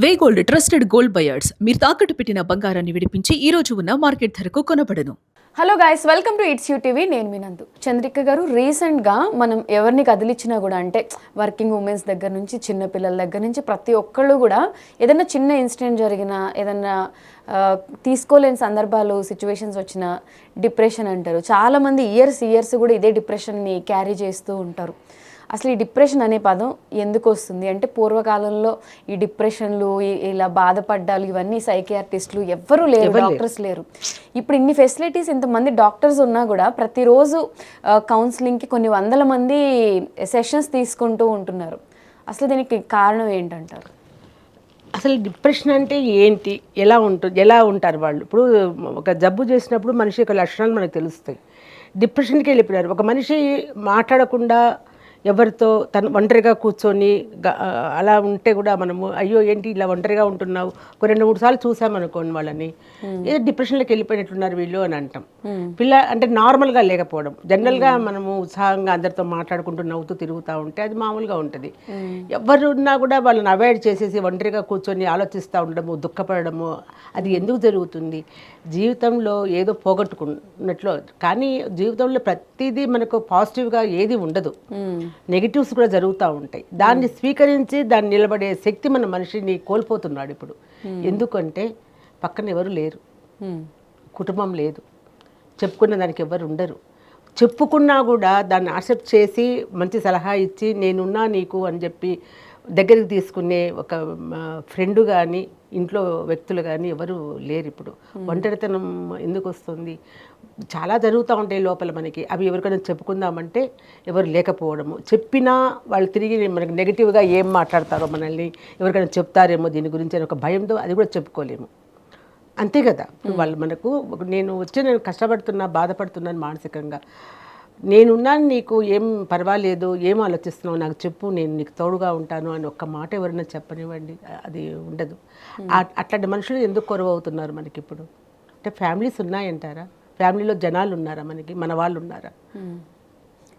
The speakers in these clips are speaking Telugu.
వేగోల్డ్ ట్రస్టెడ్ గోల్డ్ బయర్స్ మీరు తాకట్టు పెట్టిన బంగారాన్ని విడిపించి ఈ రోజు ఉన్న మార్కెట్ ధరకు కొనబడను. Hello guys, welcome to it's U TV. నేను మీ నందు. చంద్రిక గారు, రీసెంట్గా మనం ఎవరిని కదిలిచ్చినా కూడా, అంటే వర్కింగ్ ఉమెన్స్ దగ్గర నుంచి చిన్నపిల్లల దగ్గర నుంచి ప్రతి ఒక్కళ్ళు కూడా ఏదైనా చిన్న ఇన్సిడెంట్ జరిగినా, ఏదైనా తీసుకోలేని సందర్భాలు, సిచ్యువేషన్స్ వచ్చిన డిప్రెషన్ అంటారు. చాలామంది ఇయర్స్ కూడా ఇదే డిప్రెషన్ని క్యారీ చేస్తూ ఉంటారు. అసలు ఈ డిప్రెషన్ అనే పదం ఎందుకు వస్తుంది అంటే, పూర్వకాలంలో ఈ డిప్రెషన్లు, ఇలా బాధపడ్డాలు, ఇవన్నీ సైకియాట్రిస్టులు ఎవ్వరూ లేరు, డాక్టర్స్ లేరు. ఇప్పుడు ఇన్ని ఫెసిలిటీస్, ఇంతమంది డాక్టర్స్ ఉన్నా కూడా ప్రతిరోజు కౌన్సిలింగ్కి కొన్ని వందల మంది సెషన్స్ తీసుకుంటూ ఉంటున్నారు. అసలు దీనికి కారణం ఏంటంటారు? అసలు డిప్రెషన్ అంటే ఏంటి, ఎలా ఉంటారు వాళ్ళు? ఇప్పుడు ఒక జబ్బు చేసినప్పుడు మనిషి యొక్క లక్షణాలు మనకు తెలుస్తాయి. డిప్రెషన్కి వెళ్ళిపోయారు. ఒక మనిషి మాట్లాడకుండా ఎవరితో తను ఒంటరిగా కూర్చొని అలా ఉంటే కూడా మనము అయ్యో ఏంటి ఇలా ఒంటరిగా ఉంటున్నావు, ఒక 2-3 సార్లు చూసామనుకోండి వాళ్ళని, ఏదో డిప్రెషన్లోకి వెళ్ళిపోయినట్టున్నారు వీళ్ళు అని అంటాం. అంటే నార్మల్గా లేకపోవడం. జనరల్గా మనము ఉత్సాహంగా అందరితో మాట్లాడుకుంటూ నవ్వుతూ తిరుగుతూ ఉంటే అది మామూలుగా ఉంటుంది. ఎవరు ఉన్నా కూడా వాళ్ళని అవాయిడ్ చేసేసి ఒంటరిగా కూర్చొని ఆలోచిస్తూ ఉండడము, దుఃఖపడము, అది ఎందుకు జరుగుతుంది? జీవితంలో ఏదో పోగొట్టుకున్నట్లు. కానీ జీవితంలో ప్రతిదీ మనకు పాజిటివ్గా ఏది ఉండదు, నెగిటివ్స్ కూడా జరుగుతూ ఉంటాయి. దాన్ని స్వీకరించి దాన్ని నిలబడే శక్తి మన మనిషిని కోల్పోతున్నాడు ఇప్పుడు. ఎందుకంటే పక్కన ఎవరు లేరు, కుటుంబం లేదు, చెప్పుకున్న దానికి ఎవరు ఉండరు. చెప్పుకున్నా కూడా దాన్ని యాక్సెప్ట్ చేసి మంచి సలహా ఇచ్చి నేనున్నా నీకు అని చెప్పి దగ్గరికి తీసుకునే ఒక ఫ్రెండ్ కానీ ఇంట్లో వ్యక్తులు కానీ ఎవరు లేరు ఇప్పుడు. ఒంటరితనం ఎందుకు వస్తుంది? చాలా జరుగుతూ ఉంటాయి లోపల మనకి. అవి ఎవరికైనా చెప్పుకుందామంటే ఎవరు లేకపోవడము, చెప్పినా వాళ్ళు తిరిగి మనకి నెగిటివ్గా ఏం మాట్లాడతారో, మనల్ని ఎవరికైనా చెప్తారేమో దీని గురించి అని ఒక భయంతో అది కూడా చెప్పుకోలేము. అంతే కదా. ఇప్పుడు వాళ్ళు మనకు నేను కష్టపడుతున్నా, బాధపడుతున్నాను మానసికంగా, నేనున్నాను నీకు, ఏం పర్వాలేదు, ఏం ఆలోచిస్తున్నావు నాకు చెప్పు, నేను నీకు తోడుగా ఉంటాను అని ఒక్క మాట ఎవరైనా చెప్పనివ్వండి, అది ఉండదు. అట్లాంటి మనుషులు ఎందుకు కొరవవుతున్నారు మనకి ఇప్పుడు? అంటే ఫ్యామిలీస్ ఉన్నాయంటారా? ఫ్యామిలీలో జనాలు ఉన్నారా మనకి? మన వాళ్ళు ఉన్నారా?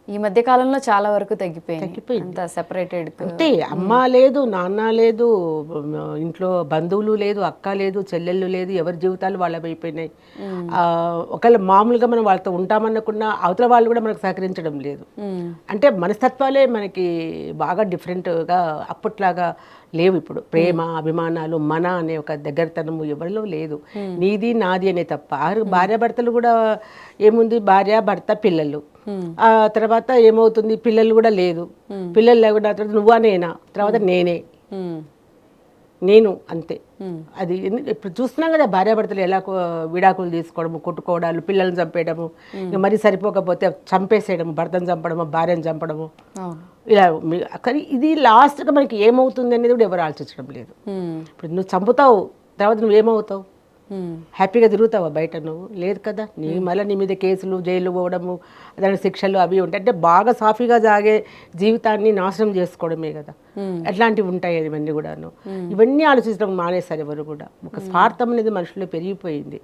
ఈ మధ్య కాలంలో చాలా వరకు తగ్గిపోయింది. అంత సెపరేటెడ్, అంటే అమ్మ లేదు, నాన్న లేదు, ఇంట్లో బంధువులు లేదు, అక్క లేదు, చెల్లెళ్ళు లేదు, ఎవరి జీవితాలు వాళ్ళవి అయిపోయినాయి. ఒకవేళ మామూలుగా మనం వాళ్ళతో ఉంటామనుకున్న అవతల వాళ్ళు కూడా మనకు సహకరించడం లేదు. అంటే మనస్తత్వాలే మనకి బాగా డిఫరెంట్గా అప్పట్లాగా లేవు ఇప్పుడు. ప్రేమ, అభిమానాలు, మన అనే ఒక దగ్గరతనము ఎవరిలో లేదు. నీది నాది అనే తప్ప. భార్యాభర్తలు కూడా ఏముంది, భార్య భర్త పిల్లలు, ఆ తర్వాత ఏమవుతుంది, పిల్లలు కూడా లేదు. పిల్లలు లేకుండా తర్వాత నువ్వా నేనా, తర్వాత నేను అంతే. అది ఇప్పుడు చూస్తున్నాం కదా, భార్యాభర్తలు ఎలా విడాకులు తీసుకోవడము, కొట్టుకోవడాలు, పిల్లల్ని చంపేయడము, ఇంకా మరీ సరిపోకపోతే చంపేసేయడము, భర్తను చంపడము, భార్యను చంపడము, ఇలా. కానీ ఇది లాస్ట్గా మనకి ఏమవుతుంది అనేది కూడా ఎవరు ఆలోచించడం లేదు. ఇప్పుడు నువ్వు చంపుతావు, తర్వాత నువ్వేమవుతావు? హ్యాపీగా తిరుగుతావా బయట? నువ్వు లేదు కదా. మళ్ళీ నీ మీద కేసులు, జైలు పోవడము, దాని శిక్షలు అవి ఉంటాయి. అంటే బాగా సాఫీగా సాగే జీవితాన్ని నాశనం చేసుకోవడమే కదా. ఎట్లాంటివి ఉంటాయి ఇవన్నీ కూడాను. ఇవన్నీ ఆలోచించడం మానేశారు ఎవరు కూడా. ఒక స్వార్థం అనేది మనుషుల్లో పెరిగిపోయింది.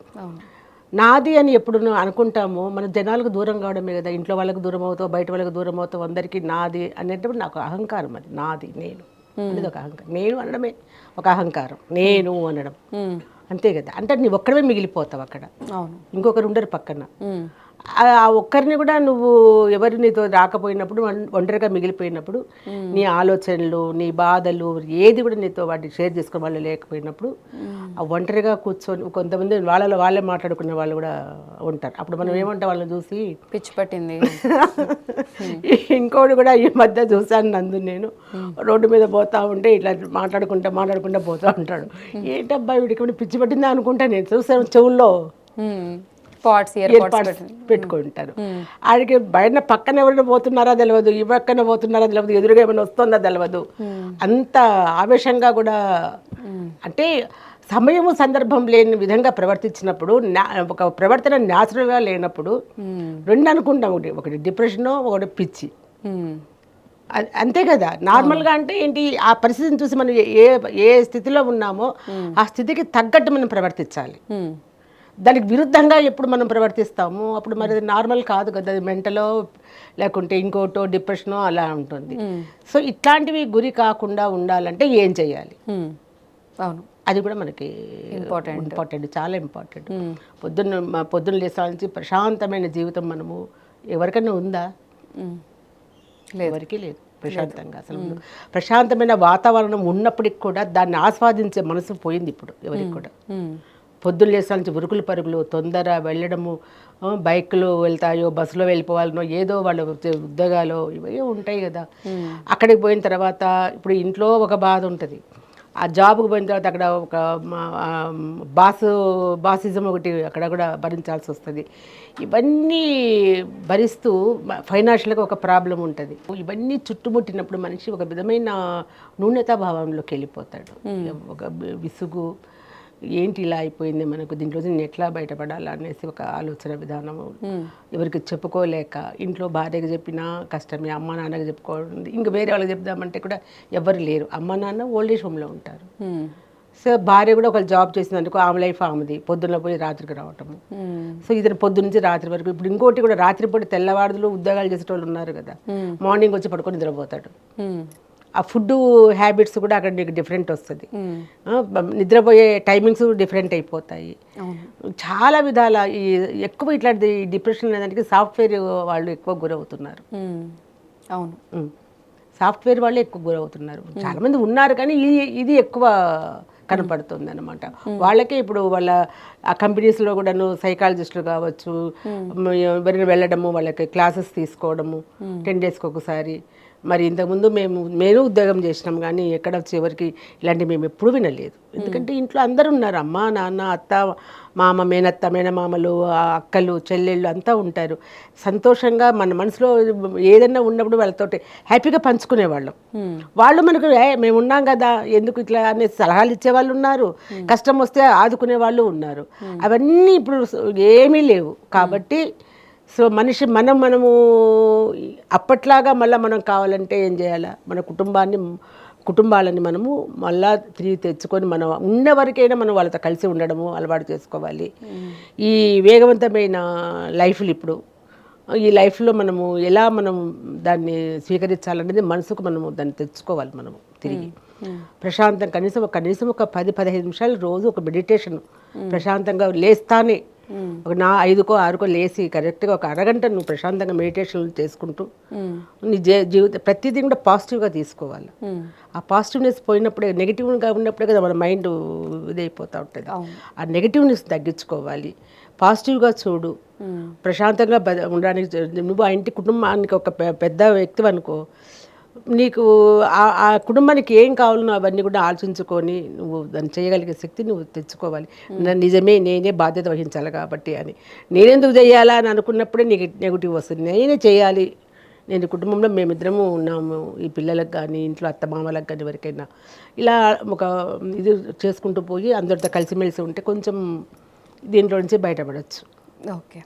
నాది అని ఎప్పుడు అనుకుంటామో మన జనాలకు దూరం కావడమే కదా. ఇంట్లో వాళ్ళకి దూరం అవుతావు, బయట వాళ్ళకి దూరం అవుతావు, అందరికీ నాది అనేటప్పుడు నాకు అహంకారం. అది నాది, నేను అనేది ఒక అహంకారం. నేను అనడమే ఒక అహంకారం, నేను అనడం, అంతే కదా. అంటే నీ ఒక్కడమే మిగిలిపోతావు అక్కడ, ఇంకొకరు ఉండరు పక్కన. ఆ ఒక్కరిని కూడా నువ్వు ఎవరు నీతో రాకపోయినప్పుడు, ఒంటరిగా మిగిలిపోయినప్పుడు, నీ ఆలోచనలు, నీ బాధలు ఏది కూడా నీతో వాటిని షేర్ చేసుకునే వాళ్ళు లేకపోయినప్పుడు, ఆ ఒంటరిగా కూర్చొని కొంతమంది వాళ్ళే మాట్లాడుకునే వాళ్ళు కూడా ఉంటారు. అప్పుడు మనం ఏమంటాం, వాళ్ళని చూసి పిచ్చి పట్టింది. ఇంకోటి కూడా ఈ మధ్య చూశాను నందు, నేను రోడ్డు మీద పోతా ఉంటే ఇట్లా మాట్లాడుకుంటా పోతూ ఉంటాడు. ఏంటబ్బా వీడికి పిచ్చి పట్టిందా అనుకుంటా. నేను చూసాను చెవుల్లో పెట్టుకుంటారు. ఆడికి బయట పక్కన ఎవరైనా పోతున్నారా తెలియదు, ఈ పక్కన పోతున్నారా తెలియదు, ఎదురుగా ఏమైనా వస్తుందా తెలియదు. అంత ఆవేశంగా కూడా, అంటే సమయము సందర్భం లేని విధంగా ప్రవర్తించినప్పుడు, ఒక ప్రవర్తన న్యాచురల్గా లేనప్పుడు రెండు అనుకుంటాం. ఒకటి డిప్రెషన్, ఒకటి పిచ్చి, అంతే కదా. నార్మల్గా అంటే ఏంటి, ఆ పరిస్థితిని చూసి మనం ఏ స్థితిలో ఉన్నామో ఆ స్థితికి తగ్గట్టు మనం ప్రవర్తించాలి. దానికి విరుద్ధంగా ఎప్పుడు మనం ప్రవర్తిస్తాము, అప్పుడు మరి అది నార్మల్ కాదు కదా. అది మెంటలో లేకుంటే ఇంకోటో డిప్రెషనో అలా ఉంటుంది. సో ఇట్లాంటివి గురి కాకుండా ఉండాలంటే ఏం చేయాలి? అవును. అది కూడా మనకి ఇంపార్టెంట్, చాలా ఇంపార్టెంట్. పొద్దున్న లేసా నుంచి ప్రశాంతమైన జీవితం మనము ఎవరికైనా ఉందా? ఎవరికీ లేదు ప్రశాంతంగా. అసలు ప్రశాంతమైన వాతావరణం ఉన్నప్పటికి కూడా దాన్ని ఆస్వాదించే మనసు పోయింది ఇప్పుడు ఎవరికి కూడా. పొద్దున్న లేసా నుంచి ఉరుకులు పరుగులు, తొందర వెళ్ళడము, బైక్లో వెళ్తాయో బస్సులో వెళ్ళిపోవాలనో ఏదో వాళ్ళ ఉద్యోగాలు ఇవే ఉంటాయి కదా. అక్కడికి పోయిన తర్వాత ఇప్పుడు ఇంట్లో ఒక బాధ ఉంటుంది, ఆ జాబ్కి పోయిన తర్వాత అక్కడ ఒక బాసిజం ఒకటి అక్కడ కూడా భరించాల్సి వస్తుంది. ఇవన్నీ భరిస్తూ ఫైనాన్షియల్గా ఒక ప్రాబ్లం ఉంటుంది. ఇవన్నీ చుట్టుముట్టినప్పుడు మనిషి ఒక విధమైన న్యూనతా భావంలోకి వెళ్ళిపోతాడు. ఒక విసుగు, ఏంటి ఇలా అయిపోయింది మనకు, దీంట్లో నేను ఎట్లా బయటపడాలా అనేసి ఒక ఆలోచన విధానము. ఎవరికి చెప్పుకోలేక, ఇంట్లో భార్యకి చెప్పినా కష్టమే, అమ్మ నాన్నకి చెప్పుకోవడం, ఇంకా వేరే వాళ్ళకి చెప్దామంటే కూడా ఎవరు లేరు. అమ్మ నాన్న ఓల్డ్ ఏజ్ హోమ్లో ఉంటారు. సో భార్య కూడా ఒకళ్ళు జాబ్ చేసినందుకు ఆమె లైఫ్ ఆమెది, పొద్దున్న పోయి రాత్రికి రావటము. సో ఇది పొద్దున్న నుంచి రాత్రి వరకు. ఇప్పుడు ఇంకోటి కూడా రాత్రిపూట తెల్లవారులు ఉద్యోగాలు చేసేటోళ్ళు ఉన్నారు కదా, మార్నింగ్ వచ్చి పడుకొని నిద్రపోతాడు. ఆ ఫుడ్ హ్యాబిట్స్ కూడా అక్కడ నీకు డిఫరెంట్ వస్తుంది. నిద్రపోయే టైమింగ్స్ డిఫరెంట్ అయిపోతాయి. చాలా విధాల ఈ ఎక్కువ ఇట్లాంటి డిప్రెషన్ అనేదానికి సాఫ్ట్వేర్ వాళ్ళు ఎక్కువ గురవుతున్నారు. అవును, సాఫ్ట్వేర్ వాళ్ళు ఎక్కువ గురవుతున్నారు. చాలామంది ఉన్నారు కానీ ఇది ఎక్కువ కనపడుతుంది అనమాట. వాళ్ళకే ఇప్పుడు వాళ్ళ ఆ కంపెనీస్లో కూడాను సైకాలజిస్టులు కావచ్చు, ఎవరైనా వెళ్ళడము, వాళ్ళకి క్లాసెస్ తీసుకోవడము 10 daysకి ఒకసారి. మరి ఇంతకుముందు మేము ఉద్యోగం చేసినాం కానీ ఎక్కడ చివరికి ఇలాంటివి మేము ఎప్పుడు వినలేదు. ఎందుకంటే ఇంట్లో అందరూ ఉన్నారు, అమ్మ నాన్న అత్త మామ, మేనత్త మేనమామలు, అక్కలు చెల్లెళ్ళు అంతా ఉంటారు. సంతోషంగా మన మనసులో ఏదైనా ఉన్నప్పుడు వాళ్ళతోటి హ్యాపీగా పంచుకునేవాళ్ళం. వాళ్ళు మనకు మేము ఉన్నాం కదా ఎందుకు ఇట్లా అనే సలహాలు ఇచ్చేవాళ్ళు ఉన్నారు, కష్టం వస్తే ఆదుకునే వాళ్ళు ఉన్నారు. అవన్నీ ఇప్పుడు ఏమీ లేవు. కాబట్టి సో మనము అప్పట్లాగా మళ్ళీ మనం కావాలంటే ఏం చేయాలా, మన కుటుంబాలని మనము మళ్ళా తిరిగి తెచ్చుకొని మనం ఉన్న వరకైనా మనం వాళ్ళతో కలిసి ఉండడము అలవాటు చేసుకోవాలి. ఈ వేగవంతమైన లైఫ్లు ఇప్పుడు ఈ లైఫ్లో మనము ఎలా మనం దాన్ని స్వీకరించాలనేది మనసుకు మనము దాన్ని తెచ్చుకోవాలి. మనము తిరిగి ప్రశాంతం కనీసం ఒక 10-15 నిమిషాలు రోజు ఒక మెడిటేషన్, ప్రశాంతంగా లేస్తానే ఒక 5కో 6కో లేచి కరెక్ట్గా ఒక అరగంట నువ్వు ప్రశాంతంగా మెడిటేషన్ చేసుకుంటూ నీ జీవితం ప్రతిదీ కూడా పాజిటివ్గా తీసుకోవాలి. ఆ పాజిటివ్నెస్ పోయినప్పుడే, నెగిటివ్గా ఉన్నప్పుడే కదా మన మైండ్ ఇదైపోతూ ఉంటుంది. ఆ నెగిటివ్నెస్ తగ్గించుకోవాలి, పాజిటివ్గా చూడు, ప్రశాంతంగా ఉండడానికి. నువ్వు ఆ ఇంటి కుటుంబానికి ఒక పెద్ద వ్యక్తి అనుకో, నీకు ఆ కుటుంబానికి ఏం కావాలనో అవన్నీ కూడా ఆలోచించుకొని నువ్వు దాన్ని చేయగలిగే శక్తి నువ్వు తెచ్చుకోవాలి. నిజమే నేనే బాధ్యత వహించాలి కాబట్టి అని, నేనెందుకు చేయాలా అని అనుకున్నప్పుడే నీకు నెగిటివ్ వస్తుంది. నేనే చేయాలి, నేను కుటుంబంలో మేమిద్దరము ఉన్నాము, ఈ పిల్లలకు కానీ ఇంట్లో అత్తమామలకు కానీ ఎవరికైనా ఇలా ఒక ఇది చేసుకుంటూ పోయి అందరితో కలిసిమెలిసి ఉంటే కొంచెం దీంట్లో నుంచి బయటపడవచ్చు. ఓకే.